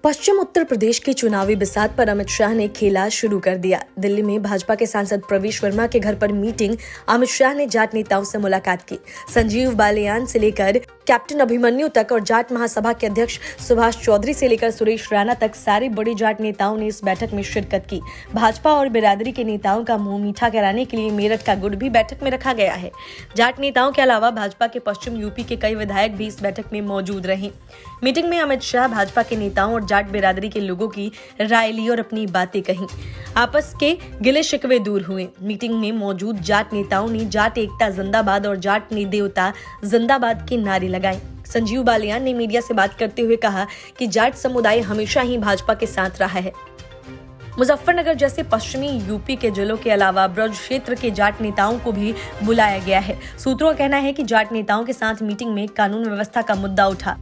पश्चिम उत्तर प्रदेश के चुनावी बिसात पर अमित शाह ने खेला शुरू कर दिया। दिल्ली में भाजपा के सांसद प्रवेश वर्मा के घर पर मीटिंग। अमित शाह ने जाट नेताओं से मुलाकात की। संजीव बालियान से लेकर कैप्टन अभिमन्यु तक और जाट महासभा के अध्यक्ष सुभाष चौधरी से लेकर सुरेश राणा तक सारे बड़े जाट नेताओं ने इस बैठक में शिरकत की। भाजपा और बिरादरी के नेताओं का मुंह मीठा कराने के लिए मेरठ का गुड़ भी बैठक में रखा गया है। जाट नेताओं के अलावा भाजपा के पश्चिम यूपी के कई विधायक भी इस बैठक में मौजूद रहे। मीटिंग में अमित शाह भाजपा के नेताओं और जाट बिरादरी के लोगों की राय ली और अपनी बातें कही। आपस के गिले शिकवे दूर हुए। मीटिंग में मौजूद जाट नेताओं ने जाट एकता जिंदाबाद और जाट देवता जिंदाबाद के नारे लगाए। संजीव बालियान ने मीडिया से बात करते हुए कहा कि जाट समुदाय हमेशा ही भाजपा के साथ रहा है। मुजफ्फरनगर जैसे पश्चिमी यूपी के जिलों के अलावा ब्रज क्षेत्र के जाट नेताओं को भी बुलाया गया है। सूत्रों का कहना है कि जाट नेताओं के साथ मीटिंग में कानून व्यवस्था का मुद्दा उठा।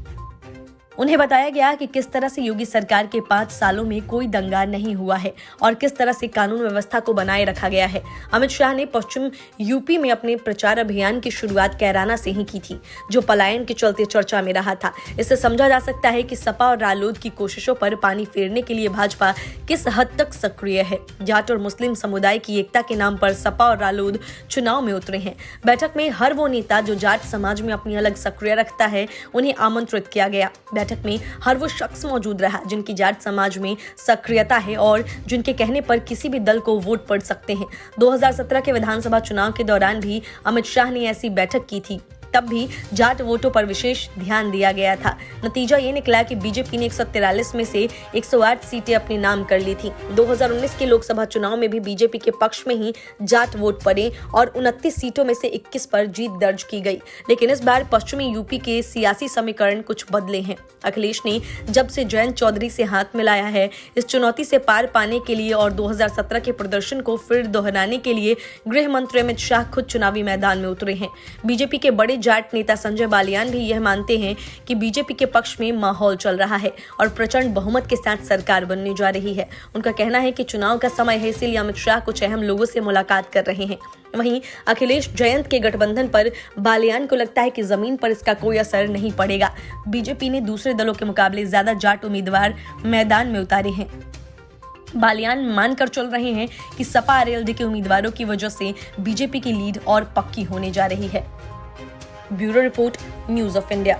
उन्हें बताया गया कि किस तरह से योगी सरकार के 5 सालों में कोई दंगा नहीं हुआ है और किस तरह से कानून व्यवस्था को बनाए रखा गया है। अमित शाह ने पश्चिम यूपी में अपने प्रचार अभियान की शुरुआत कैराना से ही की थी, जो पलायन के चलते चर्चा में रहा था। इससे समझा जा सकता है कि सपा और रालोद की कोशिशों पर पानी फेरने के लिए भाजपा किस हद तक सक्रिय है। जाट और मुस्लिम समुदाय की एकता के नाम पर सपा और रालोद चुनाव में उतरे हैं। बैठक में हर वो नेता जो जाट समाज में अपनी अलग सक्रिय रखता है, उन्हें आमंत्रित किया गया। बैठक में हर वो शख्स मौजूद रहा जिनकी जाट समाज में सक्रियता है और जिनके कहने पर किसी भी दल को वोट पड़ सकते हैं। 2017 के विधानसभा चुनाव के दौरान भी अमित शाह ने ऐसी बैठक की थी। तब भी जाट वोटों पर विशेष ध्यान दिया गया था। नतीजा ये निकला कि बीजेपी ने 143 में से 108 सीटें अपने नाम कर ली थी। 2019 के लोकसभा चुनाव में भी बीजेपी के पक्ष में ही जाट वोट पड़े और 29 सीटों में से 21 पर जीत दर्ज की गई। लेकिन इस बार पश्चिमी यूपी के सियासी समीकरण कुछ बदले हैं। अखिलेश ने जब से जयंत चौधरी से हाथ मिलाया है, इस चुनौती से पार पाने के लिए और 2017 के प्रदर्शन को फिर दोहराने के लिए गृह मंत्री अमित शाह खुद चुनावी मैदान में उतरे हैं। बीजेपी के बड़े जाट नेता संजय बालियान भी यह मानते हैं कि बीजेपी के पक्ष में माहौल चल रहा है और प्रचंड बहुमत के साथ सरकार बनने जा रही है। उनका कहना है कि चुनाव का समय है, इसीलिए अमित शाह कुछ अहम लोगों से मुलाकात कर रहे हैं। वहीं अखिलेश जयंत के गठबंधन पर बालियान को लगता है कि जमीन पर इसका कोई असर नहीं पड़ेगा। बीजेपी ने दूसरे दलों के मुकाबले ज्यादा जाट उम्मीदवार मैदान में उतारे हैं। बालियान मानकर चल रहे हैं कि सपा आरएलडी के उम्मीदवारों की वजह से बीजेपी की लीड और पक्की होने जा रही है। Bureau report, news of India.